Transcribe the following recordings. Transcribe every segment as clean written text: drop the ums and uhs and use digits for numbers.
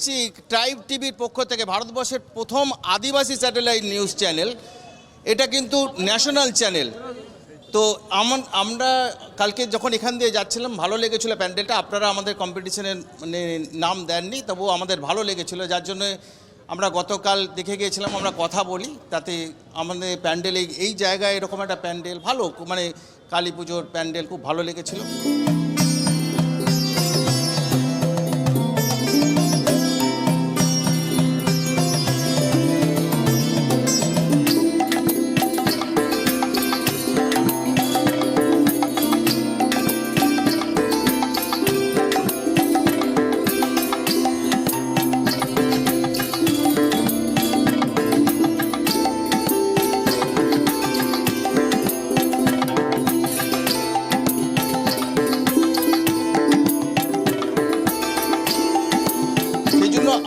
এসেছি ট্রাইব টিভির পক্ষ থেকে, ভারতবর্ষের প্রথম আদিবাসী স্যাটেলাইট নিউজ চ্যানেল। এটা কিন্তু ন্যাশনাল চ্যানেল। তো আমরা কালকে যখন এখান দিয়ে যাচ্ছিলাম ভালো লেগেছিলো প্যান্ডেলটা। আপনারা আমাদের কম্পিটিশনের মানে নাম দেননি, তবুও আমাদের ভালো লেগেছিলো, যার জন্য আমরা গতকাল দেখে গিয়েছিলাম। আমরা কথা বলি, তাতে আমাদের প্যান্ডেল এই জায়গায় এরকম একটা প্যান্ডেল ভালো, মানে কালী পুজোর প্যান্ডেল খুব ভালো লেগেছিলো।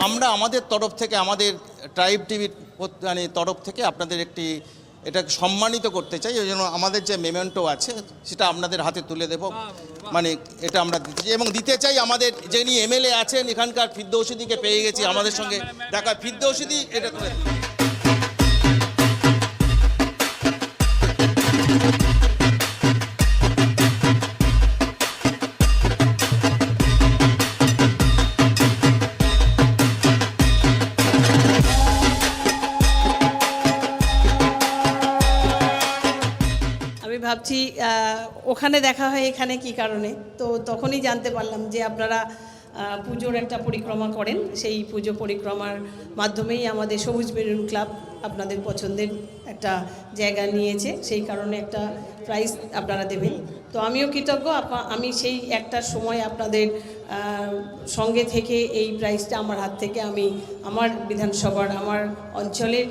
আমরা আমাদের তরফ থেকে, আমাদের ট্রাইব টিভির মানে তরফ থেকে আপনাদের এটা সম্মানিত করতে চাই। ওই জন্য আমাদের যে মেমেন্টো আছে সেটা আপনাদের হাতে তুলে দেব, মানে এটা আমরা দিতে চাই। এবং দিতে চাই আমাদের যিনি এমএলএ আছেন এখানকার, ফিরদৌসিদিকে পেয়ে গেছি আমাদের সঙ্গে দেখা। ফিরদৌসিদি এটা তুলে। ভাবছি ওখানে দেখা হয়, এখানে কি কারণে, তো তখনই জানতে পারলাম যে আপনারা পুজোর একটা পরিক্রমা করেন। সেই পুজো পরিক্রমার মাধ্যমেই আমাদের সবুজ বেলুন ক্লাব আপনাদের পছন্দের একটা জায়গা নিয়েছে, সেই কারণে একটা প্রাইজ আপনারা দেবেন। তো আমিও কৃতজ্ঞ, আমি সেই একটা সময় আপনাদের সঙ্গে থেকে এই প্রাইজটা আমার হাত থেকে আমি আমার বিধানসভার, আমার অঞ্চলের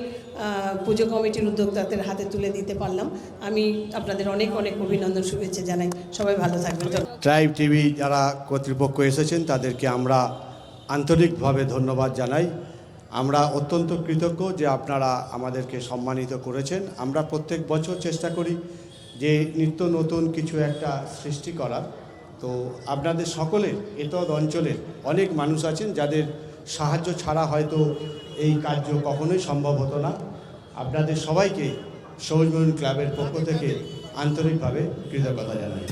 পুজো কমিটির উদ্যোক্তাদের হাতে তুলে দিতে পারলাম। আমি আপনাদের অনেক অনেক অভিনন্দন, শুভেচ্ছা জানাই। সবাই ভালো থাকবেন। ট্রাইব টিভি যারা কর্তৃপক্ষ এসেছেন তাদেরকে আমরা আন্তরিকভাবে ধন্যবাদ জানাই। আমরা অত্যন্ত কৃতজ্ঞ যে আপনারা আমাদেরকে সম্মানিত করেছেন। আমরা প্রত্যেক বছর চেষ্টা করি যে নিত্য নতুন কিছু একটা সৃষ্টি করার। তো আপনাদের সকলের এতদ অঞ্চলের অনেক মানুষ আছেন যাদের সাহায্য ছাড়া হয়তো এই কার্য কখনোই সম্ভব হতো না। আপনাদের সবাইকে সবুজ বেলুন ক্লাবের পক্ষ থেকে আন্তরিকভাবে কৃতজ্ঞতা জানাই।